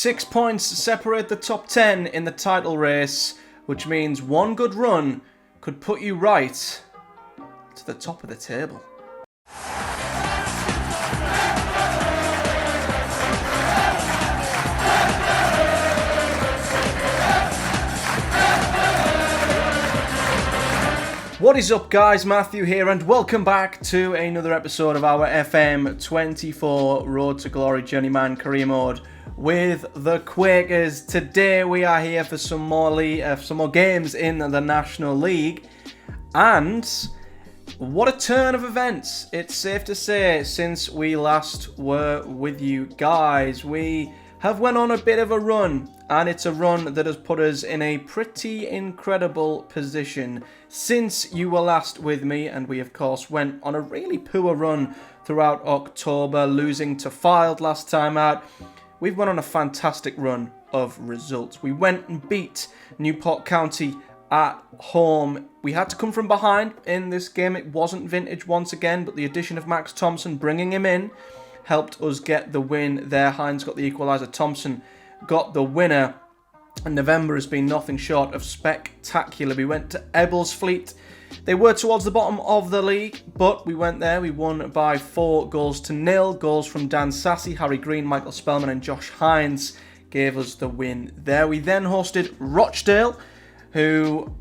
6 points separate the top 10 in the title race, which means one good run could put you right to the top of the table. What is up, guys? Matthew here, and welcome back to another episode of our FM24 Road to Glory Journeyman career mode with the Quakers. Today we are here for some more games in the National League, and what a turn of events! It's safe to say, since we last were with you guys, we have went on a bit of a run, and it's a run that has put us in a pretty incredible position since you were last with me, and we of course went on a really poor run throughout October, losing to Fylde last time out. We've went on a fantastic run of results. We went and beat Newport County at home. We had to come from behind in this game. It wasn't vintage once again, but the addition of Max Thompson, bringing him in, helped us get the win there. Hines got the equaliser, Thompson got the winner, and November has been nothing short of spectacular. We went to Ebbsfleet. They were towards the bottom of the league, but we went there. We won by 4-0. Goals from Dan Sassy, Harry Green, Michael Spellman and Josh Hines gave us the win there. We then hosted Rochdale, who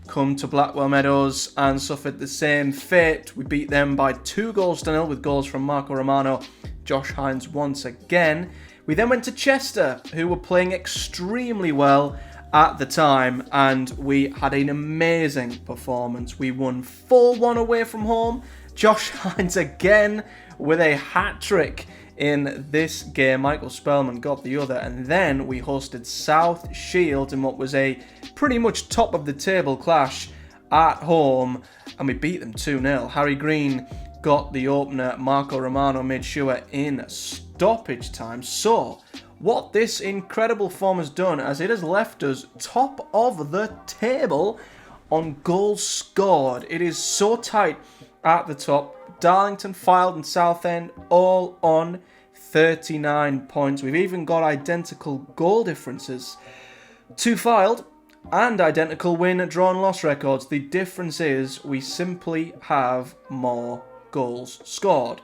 come to Blackwell Meadows and suffered the same fate. We beat them by 2-0 with goals from Marco Romano, Josh Hines once again. We then went to Chester, who were playing extremely well at the time, and we had an amazing performance. We won 4-1 away from home. Josh Hines again with a hat-trick in this game. Michael Spellman got the other, and then we hosted South Shields in what was a pretty much top of the table clash at home, and we beat them 2-0. Harry Green got the opener. Marco Romano made sure in stoppage time. So what this incredible form has done, as it has left us top of the table on goals scored. It is so tight at the top. Darlington, Fylde and Southend all on 39 points. We've even got identical goal differences to Fylde and identical win, draw and loss records. The difference is we simply have more goals scored.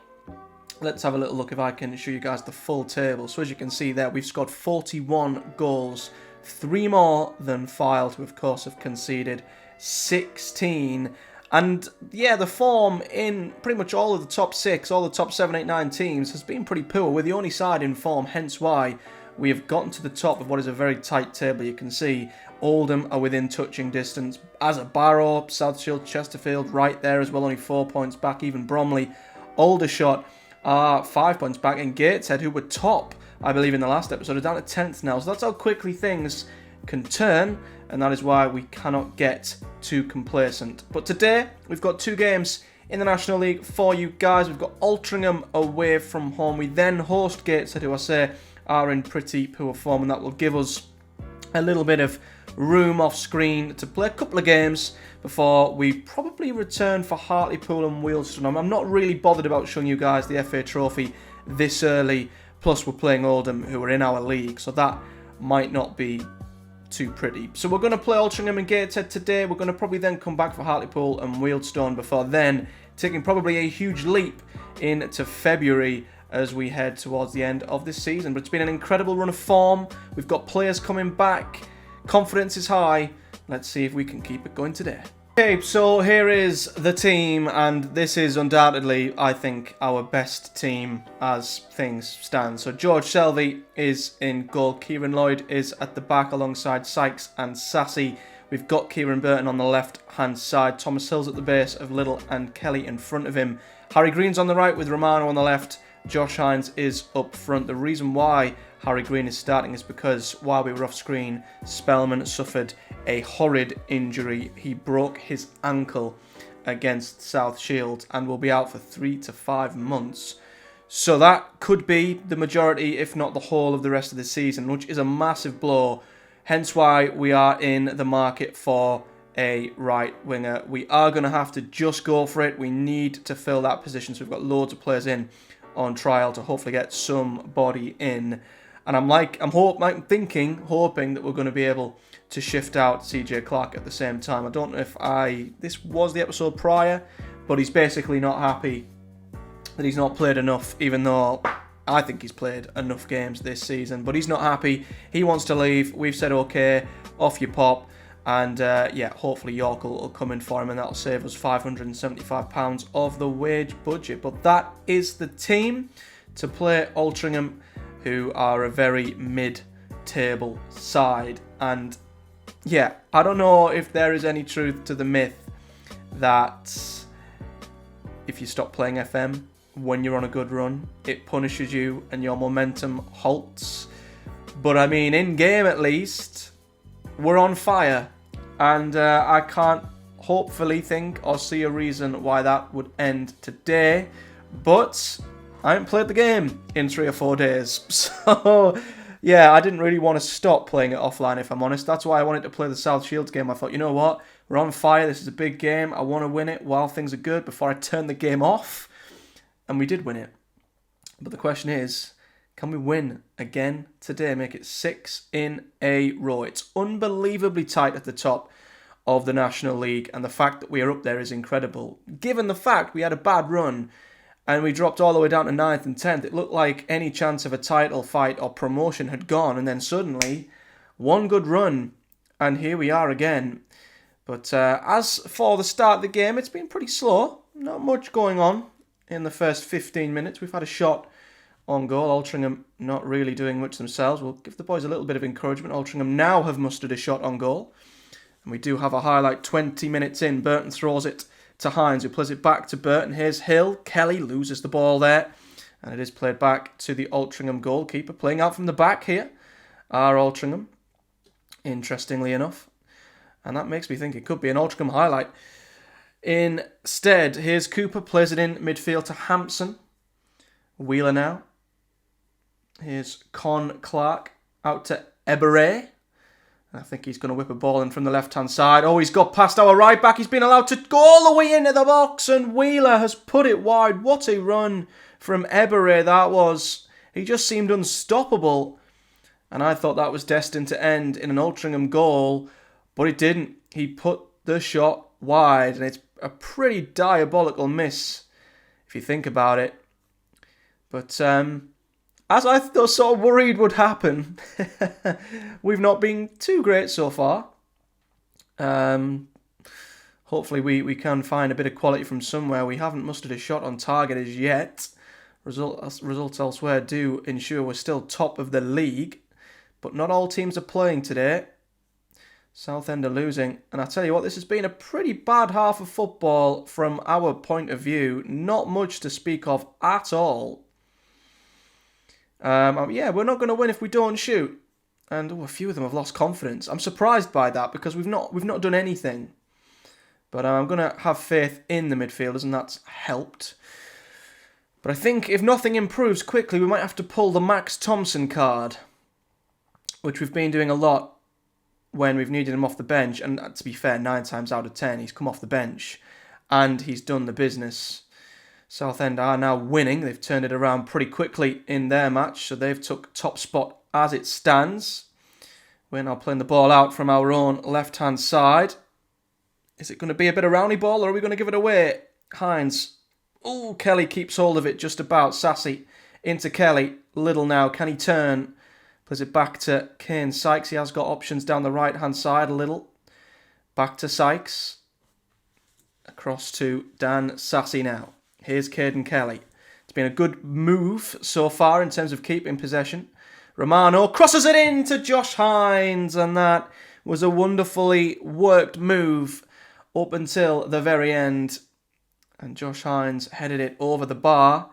Let's have a little look if I can show you guys the full table. So as you can see there, we've scored 41 goals, 3 more than Fylde, who of course have conceded 16. And yeah, the form in pretty much all of the top 6, all the top 7, 8, 9 teams has been pretty poor. We're the only side in form, hence why we have gotten to the top of what is a very tight table. You can see Oldham are within touching distance, as are Boro, South Shield, Chesterfield right there as well, only 4 points back. Even Bromley, Aldershot are 5 points back, and Gateshead, who were top, I believe, in the last episode, are down to 10th now. So that's how quickly things can turn, and that is why we cannot get too complacent. But today, we've got 2 games in the National League for you guys. We've got Altrincham away from home. We then host Gateshead, who I say are in pretty poor form, and that will give us a little bit of room off screen to play a couple of games before we probably return for Hartlepool and Wealdstone. I'm not really bothered about showing you guys the FA Trophy this early, plus we're playing Oldham, who are in our league, so that might not be too pretty. So we're going to play Altrincham and Gateshead today. We're going to probably then come back for Hartlepool and Wealdstone before then taking probably a huge leap into February as we head towards the end of this season. But it's been an incredible run of form. We've got players coming back. Confidence is high. Let's see if we can keep it going today. Okay, so here is the team, and this is undoubtedly, I think, our best team as things stand. So George Selvey is in goal. Kieran Lloyd is at the back alongside Sykes and Sassy. We've got Kieran Burton on the left-hand side. Thomas Hill's at the base of Little and Kelly in front of him. Harry Green's on the right with Romano on the left. Josh Hines is up front. The reason why Harry Green is starting is because while we were off screen, Spellman suffered a horrid injury. He broke his ankle against South Shields and will be out for 3 to 5 months. So that could be the majority, if not the whole, of the rest of the season, which is a massive blow. Hence why we are in the market for a right winger. We are going to have to just go for it. We need to fill that position. So we've got loads of players in on trial to hopefully get somebody in. And I'm hoping that we're going to be able to shift out CJ Clark at the same time. I don't know if this was the episode prior, but he's basically not happy that he's not played enough, even though I think he's played enough games this season. But he's not happy. He wants to leave. We've said, okay, off you pop. And hopefully York will come in for him, and that'll save us £575 of the wage budget. But that is the team to play Altrincham, who are a very mid-table side. And yeah, I don't know if there is any truth to the myth that if you stop playing FM when you're on a good run, it punishes you and your momentum halts. But I mean, in game at least, we're on fire. And I can't hopefully think or see a reason why that would end today. But I haven't played the game in 3 or 4 days. So yeah, I didn't really want to stop playing it offline, if I'm honest. That's why I wanted to play the South Shields game. I thought, you know what? We're on fire. This is a big game. I want to win it while things are good before I turn the game off. And we did win it. But the question is, can we win again today? Make it 6 in a row. It's unbelievably tight at the top of the National League. And the fact that we are up there is incredible. Given the fact we had a bad run and we dropped all the way down to 9th and 10th, it looked like any chance of a title fight or promotion had gone. And then suddenly, one good run, and here we are again. But as for the start of the game, it's been pretty slow. Not much going on in the first 15 minutes. We've had a shot on goal. Altrincham not really doing much themselves. We'll give the boys a little bit of encouragement. Altrincham now have mustered a shot on goal. And we do have a highlight 20 minutes in. Burton throws it to Hines, who plays it back to Burton. Here's Hill. Kelly loses the ball there. And it is played back to the Altrincham goalkeeper. Playing out from the back here are Altrincham, interestingly enough. And that makes me think it could be an Altrincham highlight. Instead, here's Cooper, plays it in midfield to Hampson. Wheeler now. Here's Con Clark out to Ebere. I think he's going to whip a ball in from the left-hand side. Oh, he's got past our right back. He's been allowed to go all the way into the box, and Wheeler has put it wide. What a run from Ebere that was. He just seemed unstoppable. And I thought that was destined to end in an Altrincham goal, but it didn't. He put the shot wide, and it's a pretty diabolical miss if you think about it. But as I sort of worried would happen, we've not been too great so far. Hopefully we can find a bit of quality from somewhere. We haven't mustered a shot on target as yet. Results elsewhere do ensure we're still top of the league, but not all teams are playing today. Southend are losing, and I tell you what, this has been a pretty bad half of football from our point of view. Not much to speak of at all. We're not going to win if we don't shoot, and a few of them have lost confidence. I'm surprised by that because we've not done anything. But I'm going to have faith in the midfielders, and that's helped. But I think if nothing improves quickly, we might have to pull the Max Thompson card, which we've been doing a lot when we've needed him off the bench. And to be fair, 9 times out of 10, he's come off the bench and he's done the business. Southend are now winning. They've turned it around pretty quickly in their match, so they've took top spot as it stands. We're now playing the ball out from our own left-hand side. Is it going to be a bit of roundy ball, or are we going to give it away? Hines. Oh, Kelly keeps hold of it just about. Sassy into Kelly. Little now. Can he turn? Plays it back to Kane Sykes. He has got options down the right-hand side a little. Back to Sykes. Across to Dan Sassy now. Here's Caden Kelly. It's been a good move so far in terms of keeping possession. Romano crosses it in to Josh Hines, and that was a wonderfully worked move up until the very end. And Josh Hines headed it over the bar.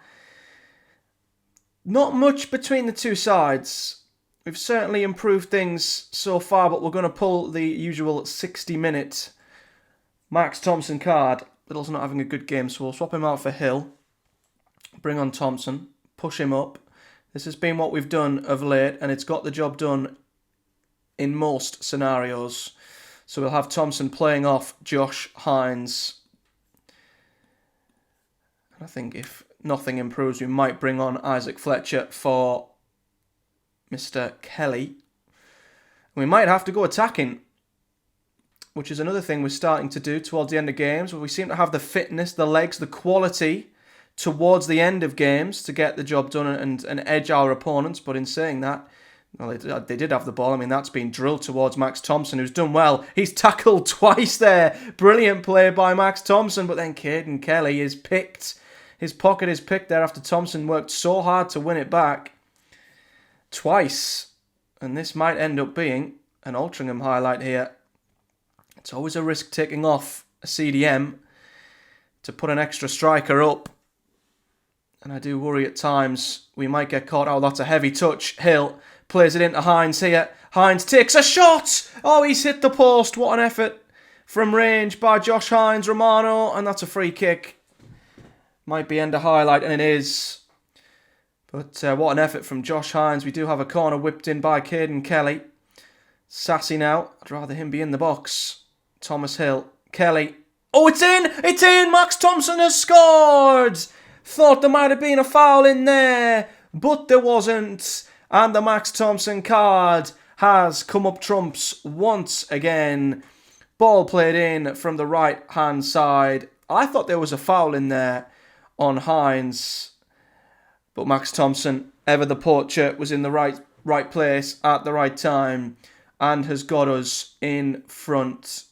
Not much between the two sides. We've certainly improved things so far, but we're going to pull the usual 60-minute Max Thompson card. Little's not having a good game, so we'll swap him out for Hill. Bring on Thompson. Push him up. This has been what we've done of late, and it's got the job done in most scenarios. So we'll have Thompson playing off Josh Hines. And I think if nothing improves, we might bring on Isaac Fletcher for Mr. Kelly. We might have to go attacking, which is another thing we're starting to do towards the end of games, where we seem to have the fitness, the legs, the quality towards the end of games to get the job done and edge our opponents. But in saying that, well, they did have the ball. I mean, that's been drilled towards Max Thompson, who's done well. He's tackled twice there. Brilliant play by Max Thompson, but then Caden Kelly is picked. His pocket is picked there after Thompson worked so hard to win it back twice. And this might end up being an Altrincham highlight here. It's always a risk taking off a CDM to put an extra striker up. And I do worry at times we might get caught. Oh, that's a heavy touch. Hill plays it into Hines here. Hines takes a shot. Oh, he's hit the post. What an effort from range by Josh Hines. Romano, and that's a free kick. Might be end of highlight, and it is. But what an effort from Josh Hines. We do have a corner whipped in by Caden Kelly. Sassy now. I'd rather him be in the box. Thomas Hill. Kelly. Oh, it's in! It's in! Max Thompson has scored! Thought there might have been a foul in there, but there wasn't. And the Max Thompson card has come up trumps once again. Ball played in from the right-hand side. I thought there was a foul in there on Hines. But Max Thompson, ever the poacher, was in the right place at the right time and has got us in front.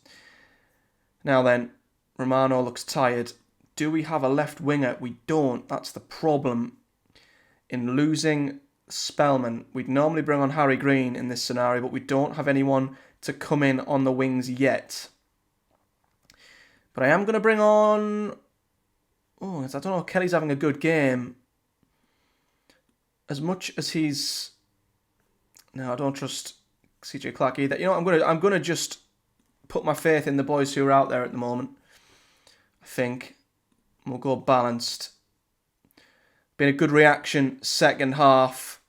Now then, Romano looks tired. Do we have a left winger? We don't. That's the problem. In losing Spellman, we'd normally bring on Harry Green in this scenario, but we don't have anyone to come in on the wings yet. But I am going to bring on... Oh, I don't know. Kelly's having a good game. As much as he's... No, I don't trust CJ Clark either. You know, I'm going to just put my faith in the boys who are out there at the moment. I think we'll go balanced. Been a good reaction second half.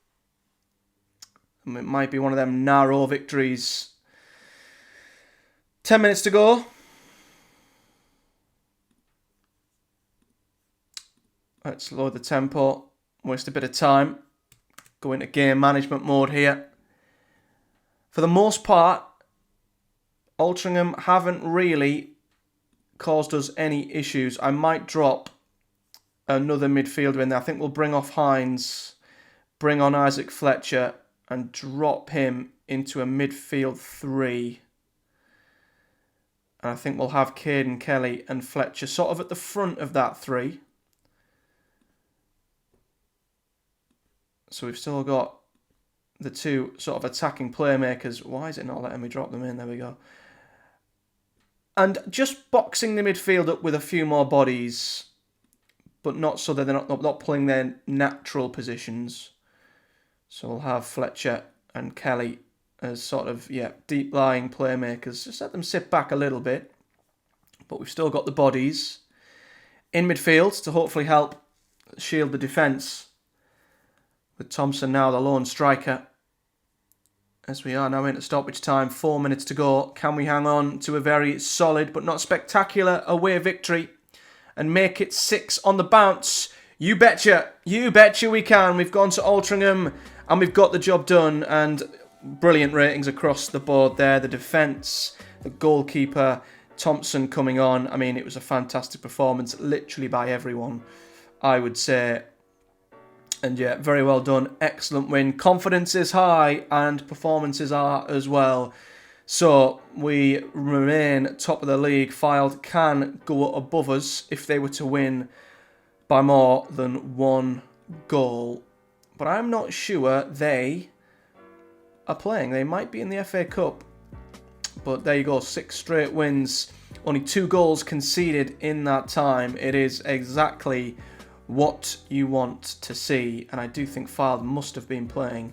It might be one of them narrow victories. 10 minutes to go. Let's lower the tempo. Waste a bit of time. Go into game management mode here. For the most part, Altrincham haven't really caused us any issues. I might drop another midfielder in there. I think we'll bring off Hines, bring on Isaac Fletcher, and drop him into a midfield three. And I think we'll have Caden Kelly and Fletcher sort of at the front of that three. So we've still got the two sort of attacking playmakers. Why is it not letting me drop them in? There we go. And just boxing the midfield up with a few more bodies, but not so that they're not pulling their natural positions. So we'll have Fletcher and Kelly as sort of, deep-lying playmakers. Just let them sit back a little bit. But we've still got the bodies in midfield to hopefully help shield the defence. With Thompson now the lone striker. As we are now into stoppage time, 4 minutes to go. Can we hang on to a very solid but not spectacular away victory and make it 6 on the bounce? You betcha we can. We've gone to Altrincham and we've got the job done, and brilliant ratings across the board there. The defence, the goalkeeper, Thompson coming on. I mean, it was a fantastic performance literally by everyone, I would say. And yeah, very well done. Excellent win. Confidence is high and performances are as well. So we remain top of the league. Fylde can go above us if they were to win by more than 1 goal. But I'm not sure they are playing. They might be in the FA Cup. But there you go. 6 straight wins. Only 2 goals conceded in that time. It is exactly what you want to see, and I do think Fylde must have been playing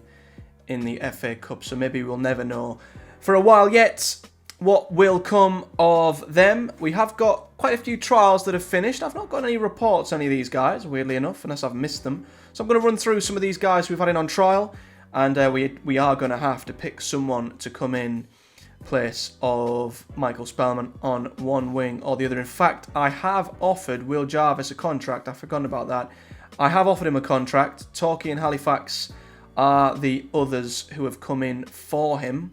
in the FA Cup, so maybe we'll never know for a while yet what will come of them. We have got quite a few trials that have finished. I've not got any reports on any of these guys, weirdly enough, unless I've missed them. So I'm going to run through some of these guys we've had in on trial, and we are going to have to pick someone to come in place of Michael Spellman on one wing or the other. In fact, I have offered Will Jarvis a contract. I've forgotten about that. I have offered him a contract. Torquay and Halifax are the others who have come in for him.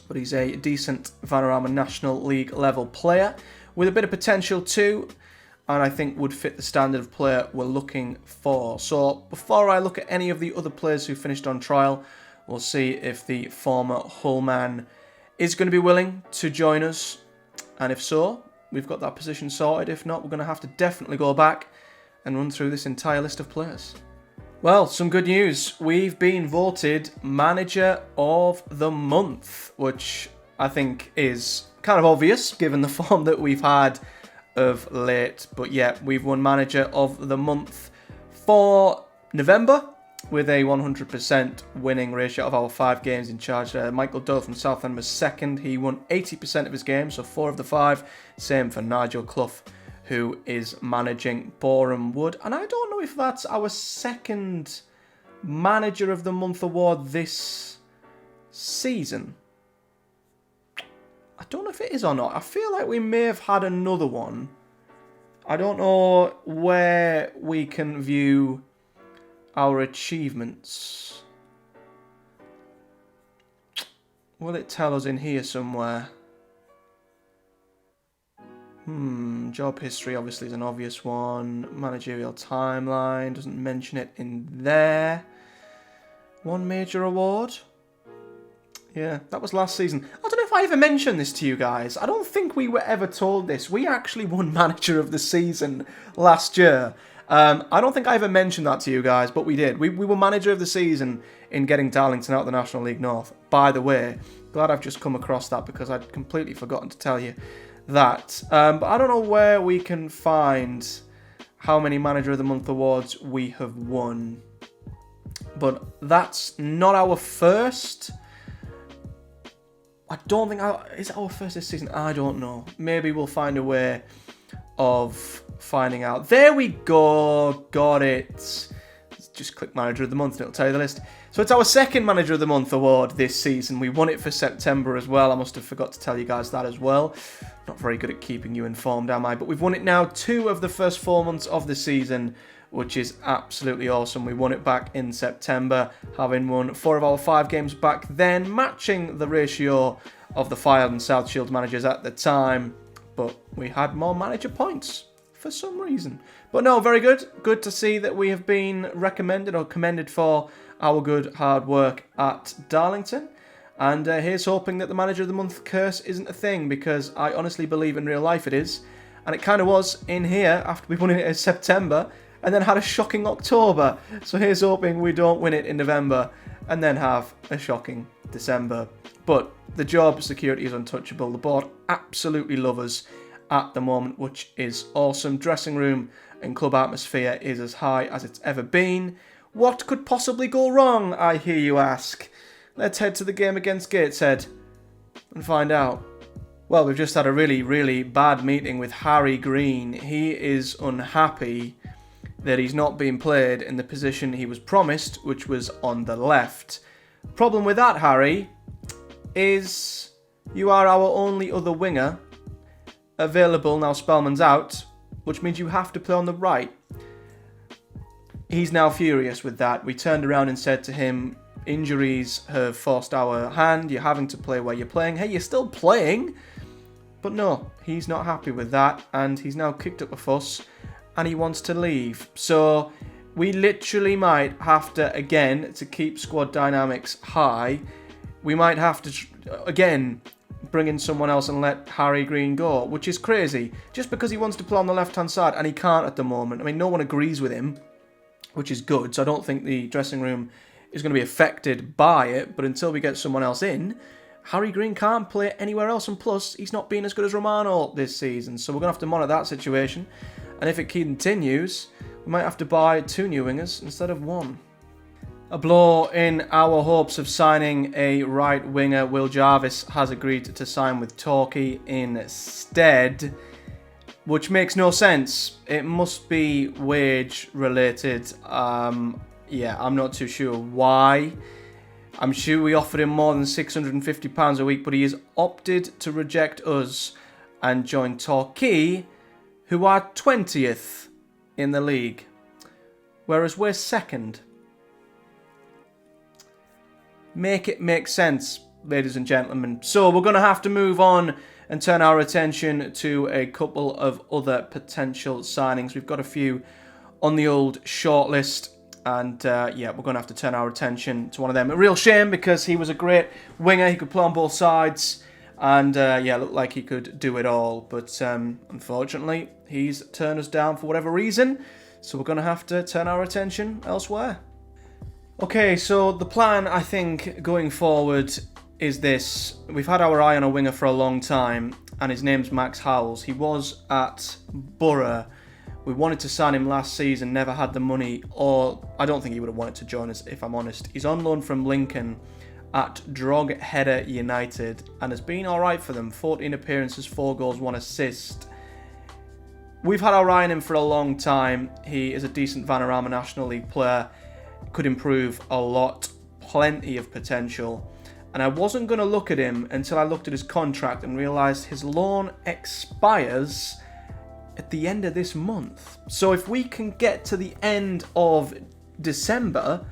But he's a decent Vanarama National League level player with a bit of potential too, and I think would fit the standard of player we're looking for. So before I look at any of the other players who finished on trial, we'll see if the former Hull man is going to be willing to join us, and if so, we've got that position sorted. If not, we're going to have to definitely go back and run through this entire list of players. Well, some good news. We've been voted Manager of the Month, which I think is kind of obvious given the form that we've had of late. But yeah, we've won Manager of the Month for November with a 100% winning ratio of our 5 games in charge. Michael Doe from Southend was second. He won 80% of his games, so 4 of the 5. Same for Nigel Clough, who is managing Boreham Wood. And I don't know if that's our second Manager of the Month award this season. I don't know if it is or not. I feel like we may have had another one. I don't know where we can view our achievements. Will it tell us in here somewhere? Job history obviously is an obvious one. Managerial timeline, doesn't mention it in there. One major award. Yeah, that was last season. I don't know if I ever mentioned this to you guys. I don't think we were ever told this. We actually won Manager of the Season last year. I don't think I ever mentioned that to you guys, but we did. We were Manager of the Season in getting Darlington out of the National League North. By the way, glad I've just come across that because I'd completely forgotten to tell you that. But I don't know where we can find how many Manager of the Month awards we have won. But that's not our first. I don't think is it our first this season? I don't know. Maybe we'll find a way of finding out. There we go. Got it. Just click Manager of the Month and it'll tell you the list. So it's our second Manager of the Month award this season. We won it for September as well. I must have forgot to tell you guys that as well. Not very good at keeping you informed, am I? But we've won it now 2 of the first 4 months of the season, which is absolutely awesome. We won it back in September, having won 4 of our 5 games back then, matching the ratio of the Fylde and South Shield managers at the time. But we had more manager points for some reason. But no, very good. Good to see that we have been recommended or commended for our good hard work at Darlington. And here's hoping that the Manager of the Month curse isn't a thing, because I honestly believe in real life it is. And it kind of was in here after we won it in September and then had a shocking October. So here's hoping we don't win it in November and then have a shocking December. But the job security is untouchable. The board absolutely love us at the moment, which is awesome. Dressing room and club atmosphere is as high as it's ever been. What could possibly go wrong, I hear you ask? Let's head to the game against Gateshead and find out. Well, we've just had a really, really bad meeting with Harry Green. He is unhappy that he's not being played in the position he was promised, which was on the left. Problem with that, Harry, is you are our only other winger available now. Spellman's out, which means you have to play on the right. He's now furious with that. We turned around and said to him, injuries have forced our hand, you're having to play where you're playing. Hey, you're still playing. But no, he's not happy with that, and he's now kicked up a fuss and he wants to leave. So we literally might have to, again, to keep squad dynamics high, we might have to, again, bring in someone else and let Harry Green go, which is crazy. Just because he wants to play on the left-hand side, and he can't at the moment. I mean, no one agrees with him, which is good, so I don't think the dressing room is going to be affected by it, but until we get someone else in, Harry Green can't play anywhere else, and plus, he's not being as good as Romano this season, so we're going to have to monitor that situation, and if it continues, we might have to buy 2 new wingers instead of 1. A blow in our hopes of signing a right winger. Will Jarvis has agreed to sign with Torquay instead, which makes no sense. It must be wage related. Yeah, I'm not too sure why. I'm sure we offered him more than £650 a week, but he has opted to reject us and join Torquay, who are 20th in the league, whereas we're second. Make it make sense, ladies and gentlemen. So we're going to have to move on and turn our attention to a couple of other potential signings. We've got a few on the old shortlist, and we're going to have to turn our attention to one of them. A real shame, because he was a great winger. He could play on both sides, and looked like he could do it all. But unfortunately, he's turned us down for whatever reason, so we're going to have to turn our attention elsewhere. Okay, so the plan, I think, going forward is this. We've had our eye on a winger for a long time, and his name's Max Howells. He was at Boro. We wanted to sign him last season, never had the money, or I don't think he would have wanted to join us, if I'm honest. He's on loan from Lincoln at Drogheda United and has been alright for them. 14 appearances, 4 goals, 1 assist. We've had our eye on him for a long time. He is a decent Vanarama National League player. Could improve a lot. Plenty of potential. And I wasn't going to look at him until I looked at his contract and realised his loan expires at the end of this month. So if we can get to the end of December,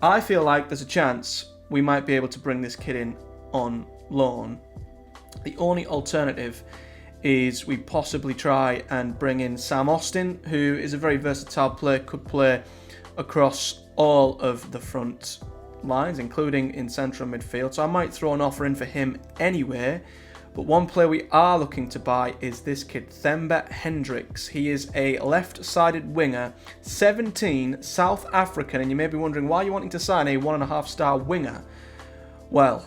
I feel like there's a chance we might be able to bring this kid in on loan. The only alternative is we possibly try and bring in Sam Austin, who is a very versatile player, could play across all of the front lines, including in central midfield. So I might throw an offer in for him anyway. But one player we are looking to buy is this kid, Themba Hendricks. He is a left-sided winger, 17, South African, and you may be wondering why you're wanting to sign a 1.5-star winger. Well,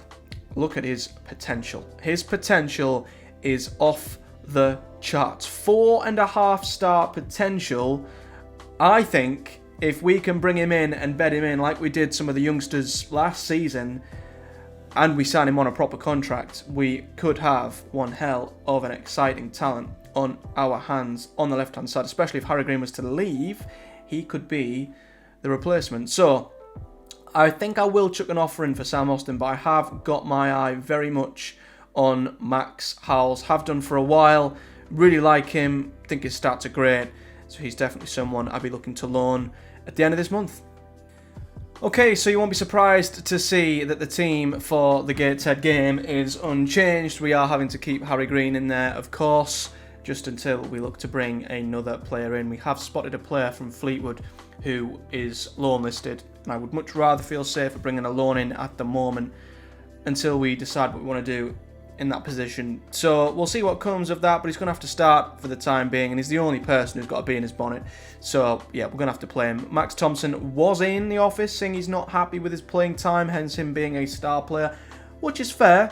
look at his potential. His potential is off the charts. 4.5-star potential. I think if we can bring him in and bed him in like we did some of the youngsters last season, and we sign him on a proper contract, we could have one hell of an exciting talent on our hands on the left-hand side, especially if Harry Green was to leave. He could be the replacement. So I think I will chuck an offer in for Sam Austin, but I have got my eye very much on Max Howells. Have done for a while. Really like him. Think his stats are great. So he's definitely someone I'll be looking to loan at the end of this month. Okay, so you won't be surprised to see that the team for the Gateshead game is unchanged. We are having to keep Harry Green in there, of course, just until we look to bring another player in. We have spotted a player from Fleetwood who is loan listed, and I would much rather feel safer bringing a loan in at the moment until we decide what we want to do in that position. So we'll see what comes of that, but he's going to have to start for the time being, and he's the only person who's got a bee in his bonnet. So yeah, we're going to have to play him. Max Thompson was in the office saying he's not happy with his playing time, hence him being a star player, which is fair.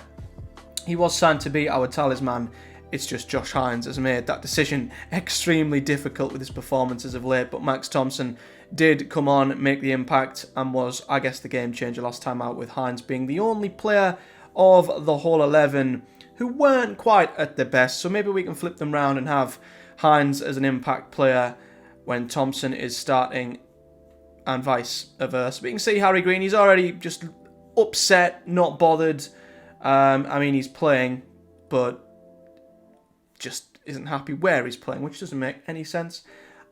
He was signed to be our talisman. It's just Josh Hines has made that decision extremely difficult with his performances of late, but Max Thompson did come on, make the impact, and was, I guess, the game changer last time out, with Hines being the only player of the whole 11 who weren't quite at their best. So maybe we can flip them round and have Hines as an impact player when Thompson is starting, and vice versa. But you can see Harry Green, he's already just upset, not bothered. I mean, he's playing, but just isn't happy where he's playing, which doesn't make any sense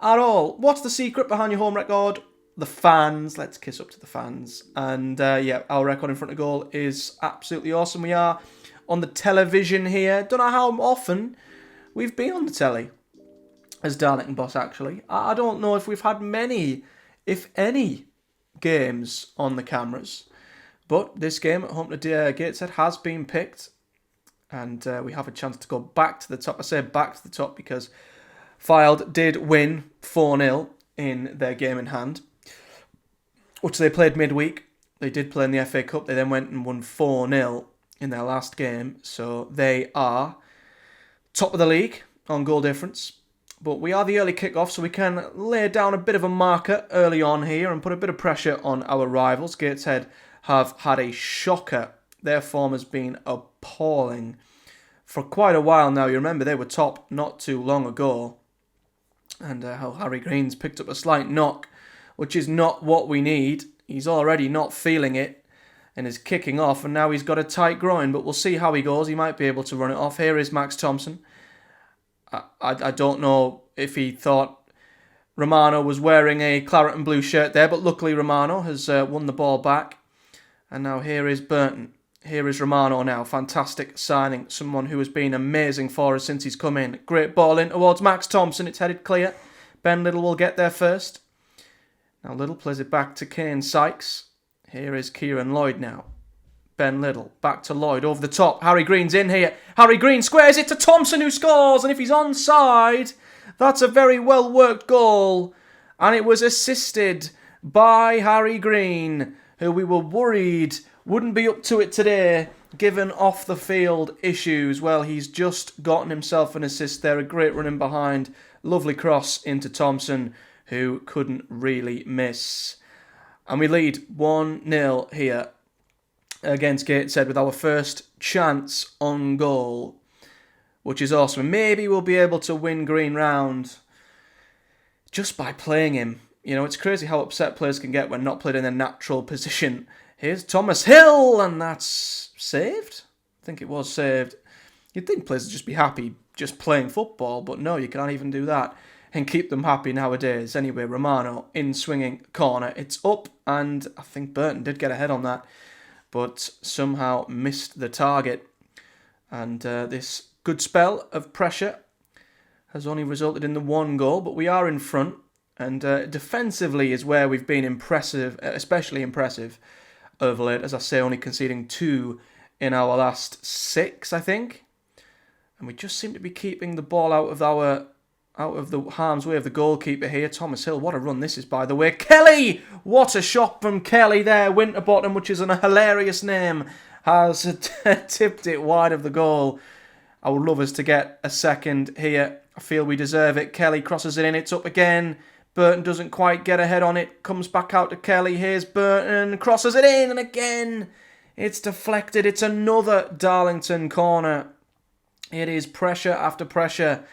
at all. What's the secret behind your home record? The fans. Let's kiss up to the fans. And our record in front of goal is absolutely awesome. We are on the television here. Don't know how often we've been on the telly as Darlington Boss, actually. I don't know if we've had many, if any, games on the cameras. But this game at home to Gateshead has been picked. And we have a chance to go back to the top. I say back to the top because Fylde did win 4-0 in their game in hand, which they played midweek. They did play in the FA Cup. They then went and won 4-0 in their last game. So they are top of the league on goal difference. But we are the early kick-off, so we can lay down a bit of a marker early on here and put a bit of pressure on our rivals. Gateshead have had a shocker. Their form has been appalling for quite a while now. You remember they were top not too long ago. And how Harry Green's picked up a slight knock, which is not what we need. He's already not feeling it and is kicking off, and now he's got a tight groin, but we'll see how he goes. He might be able to run it off. Here is Max Thompson. I don't know if he thought Romano was wearing a claret and blue shirt there, but luckily Romano has won the ball back. And now here is Burton. Here is Romano now. Fantastic signing. Someone who has been amazing for us since he's come in. Great ball in towards Max Thompson. It's headed clear. Ben Little will get there first. Now Little plays it back to Kane Sykes. Here is Kieran Lloyd now. Ben Little back to Lloyd over the top. Harry Green's in here. Harry Green squares it to Thompson who scores. And if he's onside, that's a very well worked goal. And it was assisted by Harry Green, who we were worried wouldn't be up to it today, given off the field issues. Well, he's just gotten himself an assist there. A great run in behind. Lovely cross into Thompson, who couldn't really miss. And we lead 1-0 here against Gateshead with our first chance on goal, which is awesome. Maybe we'll be able to win Green round just by playing him. You know, it's crazy how upset players can get when not played in their natural position. Here's Thomas Hill, and that's saved? I think it was saved. You'd think players would just be happy just playing football, but no, you can't even do that and keep them happy nowadays. Anyway, Romano in swinging corner. It's up, and I think Burton did get ahead on that, but somehow missed the target. And this good spell of pressure has only resulted in the one goal, but we are in front. And defensively is where we've been impressive, especially impressive of late. As I say, only conceding 2 in our last 6, I think. And we just seem to be keeping the ball out of the harm's way of the goalkeeper here. Thomas Hill, what a run this is, by the way. Kelly! What a shot from Kelly there. Winterbottom, which is a hilarious name, has tipped it wide of the goal. I would love us to get a second here. I feel we deserve it. Kelly crosses it in. It's up again. Burton doesn't quite get ahead on it. Comes back out to Kelly. Here's Burton. Crosses it in. And again, it's deflected. It's another Darlington corner. It is pressure after pressure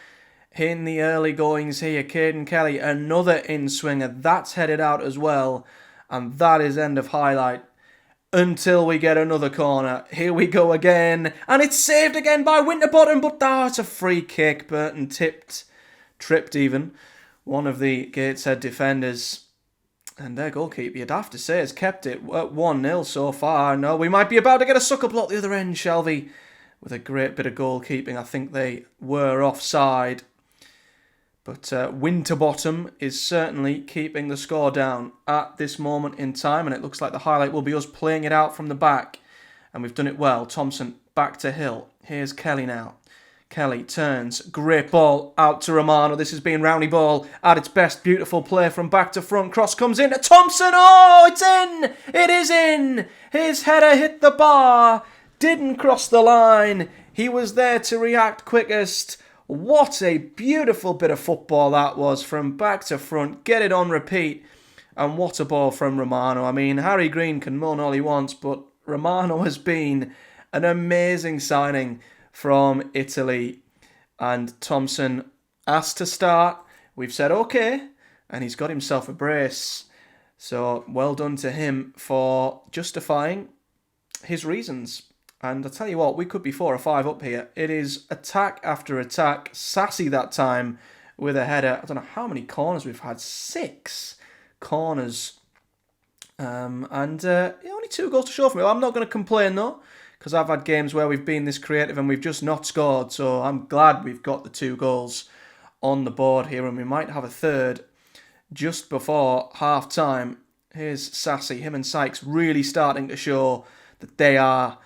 in the early goings here. Caden Kelly, another in-swinger. That's headed out as well. And that is end of highlight. Until we get another corner. Here we go again. And it's saved again by Winterbottom. But it's a free kick. Burton tripped even. One of the Gateshead defenders. And their goalkeeper, you'd have to say, has kept it at 1-0 so far. No, we might be about to get a sucker block the other end, Shelby. With a great bit of goalkeeping. I think they were offside. But Winterbottom is certainly keeping the score down at this moment in time. And it looks like the highlight will be us playing it out from the back. And we've done it well. Thompson back to Hill. Here's Kelly now. Kelly turns. Great ball out to Romano. This has been Rowney ball at its best. Beautiful play from back to front. Cross comes in to Thompson. Oh, it's in. It is in. His header hit the bar. Didn't cross the line. He was there to react quickest. What a beautiful bit of football that was from back to front. Get it on repeat. And what a ball from Romano. I mean, Harry Green can moan all he wants, but Romano has been an amazing signing from Italy. And Thompson asked to start. We've said okay. And he's got himself a brace. So well done to him for justifying his reasons. And I tell you what, we could be 4 or 5 up here. It is attack after attack. Sassy that time with a header. I don't know how many corners we've had. 6 corners. Only 2 goals to show for me. I'm not going to complain though, because I've had games where we've been this creative and we've just not scored. So I'm glad we've got the 2 goals on the board here, and we might have a third just before half time. Here's Sassy. Him and Sykes really starting to show that they are,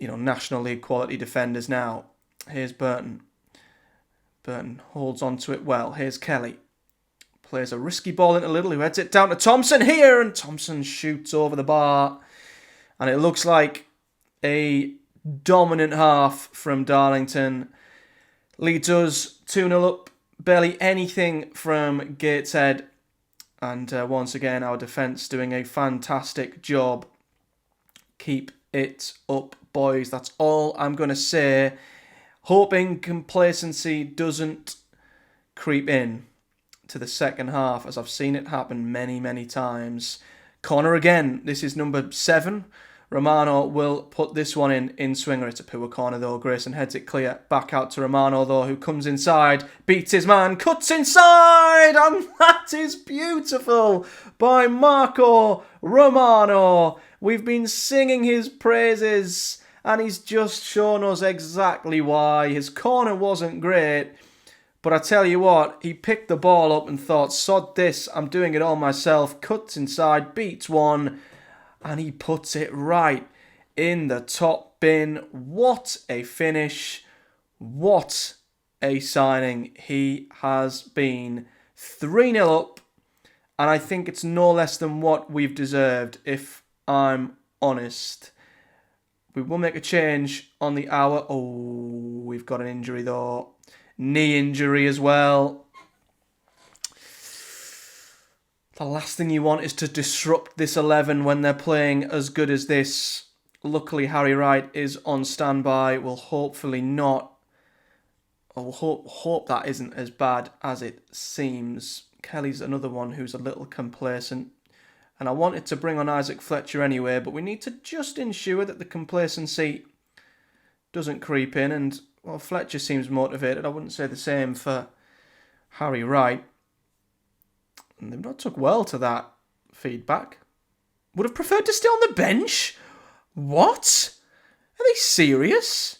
National League quality defenders now. Here's Burton. Burton holds on to it well. Here's Kelly. Plays a risky ball into Little, who heads it down to Thompson here, and Thompson shoots over the bar. And it looks like a dominant half from Darlington. Leads us 2-0 up. Barely anything from Gateshead. And once again, our defence doing a fantastic job. Keep it up, boys. That's all I'm going to say. Hoping complacency doesn't creep in to the second half, as I've seen it happen many, many times. Corner again. This is number 7. Romano will put this one in swinger. It's a poor corner though. Grayson heads it clear. Back out to Romano though, who comes inside, beats his man, cuts inside, and that is beautiful by Marco Romano. We've been singing his praises, and he's just shown us exactly why. His corner wasn't great, but I tell you what, he picked the ball up and thought, sod this, I'm doing it all myself, cuts inside, beats one, and he puts it right in the top bin. What a finish. What a signing. He has been 3-0 up, and I think it's no less than what we've deserved, if I'm honest. We will make a change on the hour. Oh, we've got an injury though. Knee injury as well. The last thing you want is to disrupt this 11 when they're playing as good as this. Luckily, Harry Wright is on standby. We'll hopefully not. I'll hope that isn't as bad as it seems. Kelly's another one who's a little complacent. And I wanted to bring on Isaac Fletcher anyway, but we need to just ensure that the complacency doesn't creep in. And, well, Fletcher seems motivated. I wouldn't say the same for Harry Wright. And they've not took well to that feedback. Would have preferred to stay on the bench? What? Are they serious?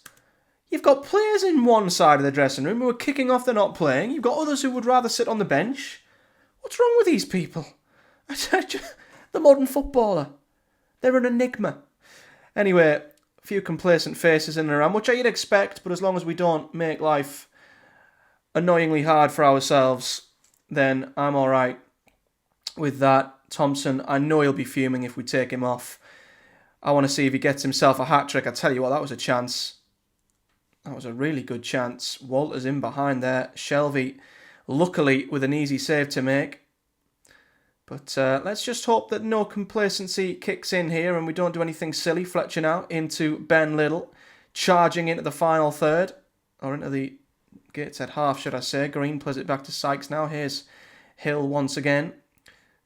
You've got players in one side of the dressing room who are kicking off they're not playing. You've got others who would rather sit on the bench. What's wrong with these people? The modern footballer. They're an enigma. Anyway, a few complacent faces in and around, which you'd expect, but as long as we don't make life annoyingly hard for ourselves, then I'm alright with that. Thompson, I know he'll be fuming if we take him off. I want to see if he gets himself a hat-trick. I tell you what, that was a chance. That was a really good chance. Walter's in behind there. Shelvey, luckily, with an easy save to make. But let's just hope that no complacency kicks in here and we don't do anything silly. Fletcher now into Ben Little, charging into the final third, or into the Gateshead half, should I say. Green plays it back to Sykes now. Here's Hill once again.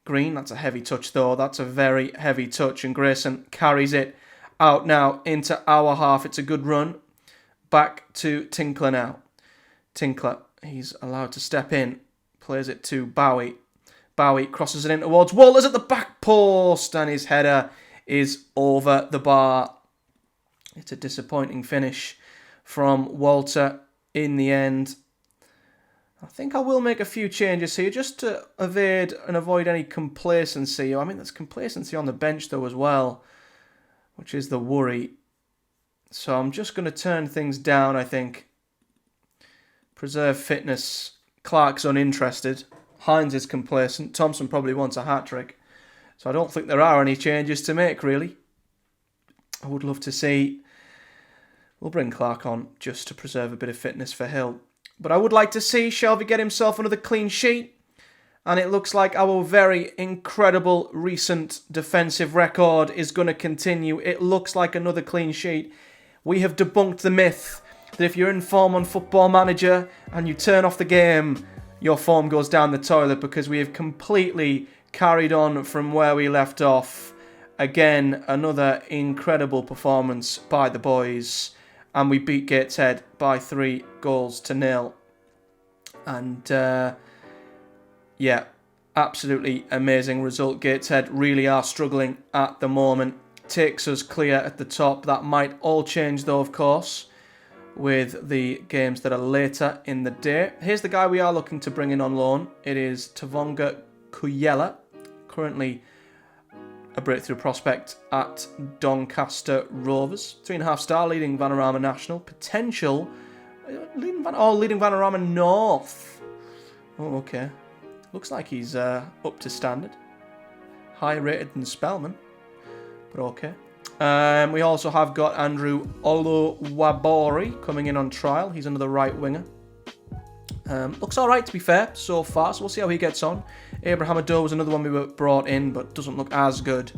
Green, that's a heavy touch though. That's a very heavy touch, and Grayson carries it out now into our half. It's a good run. Back to Tinkler now. Tinkler, he's allowed to step in. Plays it to Bowie. Bowie crosses it in towards Walters at the back post, and his header is over the bar. It's a disappointing finish from Walter in the end. I think I will make a few changes here just to evade and avoid any complacency. I mean, there's complacency on the bench though as well, which is the worry. So I'm just going to turn things down, I think. Preserve fitness. Clark's uninterested. Hines is complacent. Thompson probably wants a hat-trick. So I don't think there are any changes to make, really. I would love to see... We'll bring Clark on just to preserve a bit of fitness for Hill. But I would like to see Shelvey get himself another clean sheet. And it looks like our very incredible recent defensive record is going to continue. It looks like another clean sheet. We have debunked the myth that if you're in form on Football Manager and you turn off the game, your form goes down the toilet, because we have completely carried on from where we left off. Again, another incredible performance by the boys. And we beat Gateshead by 3-0. And, yeah, absolutely amazing result. Gateshead really are struggling at the moment. Takes us clear at the top. That might all change, though, of course, with the games that are later in the day. Here's the guy we are looking to bring in on loan. It is Tavonga Kuyela, currently a breakthrough prospect at Doncaster Rovers. 3.5-star, leading Vanarama National. Potential, leading Vanarama North. Oh, okay. Looks like he's up to standard. Higher rated than Spellman, but okay. We also have got Andrew Olowabori coming in on trial. He's another right winger. Looks alright, to be fair, so far, so we'll see how he gets on. Abraham Ado was another one we were brought in, but doesn't look as good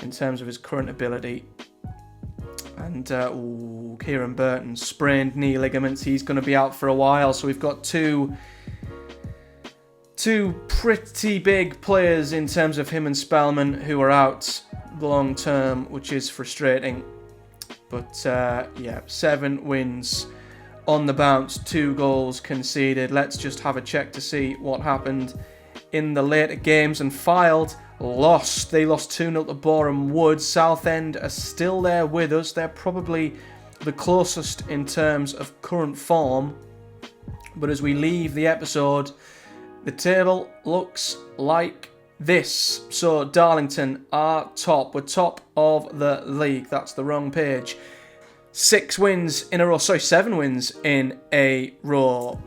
in terms of his current ability. And Kieran Burton, sprained knee ligaments. He's going to be out for a while, so we've got two pretty big players in terms of him and Spellman who are out long term, which is frustrating. But yeah, 7 wins on the bounce, 2 goals conceded. Let's just have a check to see what happened in the later games. And Filed lost. They lost 2-0 to Boreham Wood. Southend are still there with us. They're probably the closest in terms of current form. But as we leave the episode, the table looks like this. So Darlington are top. We're top of the league. That's the wrong page. 7 wins in a row.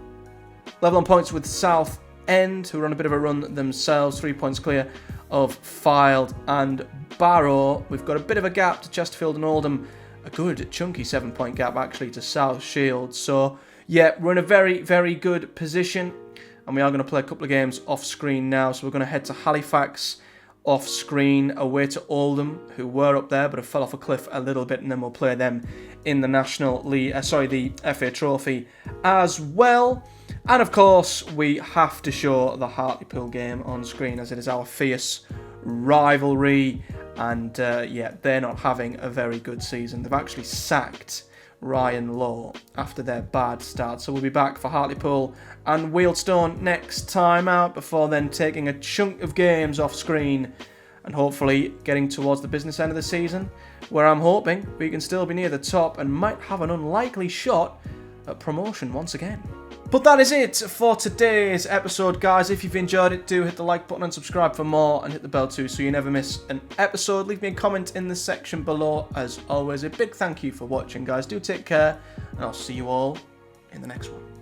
Level on points with Southend, who are on a bit of a run themselves. 3 points clear of Fylde and Boro. We've got a bit of a gap to Chesterfield and Oldham. A good chunky 7-point gap actually to South Shields. So yeah, we're in a very, very good position. And we are going to play a couple of games off screen now. So we're going to head to Halifax off screen, away to Oldham, who were up there but have fell off a cliff a little bit, and then we'll play them in the National League, the FA Trophy as well. And of course, we have to show the Hartlepool game on screen, as it is our fierce rivalry. And yeah, they're not having a very good season. They've actually sacked Ryan Law after their bad start. So we'll be back for Hartlepool and Wealdstone next time out, before then taking a chunk of games off screen and hopefully getting towards the business end of the season, where I'm hoping we can still be near the top and might have an unlikely shot at promotion once again. But that is it for today's episode, guys. If you've enjoyed it, do hit the like button and subscribe for more, and hit the bell too so you never miss an episode. Leave me a comment in the section below. As always, a big thank you for watching, guys. Do take care, and I'll see you all in the next one.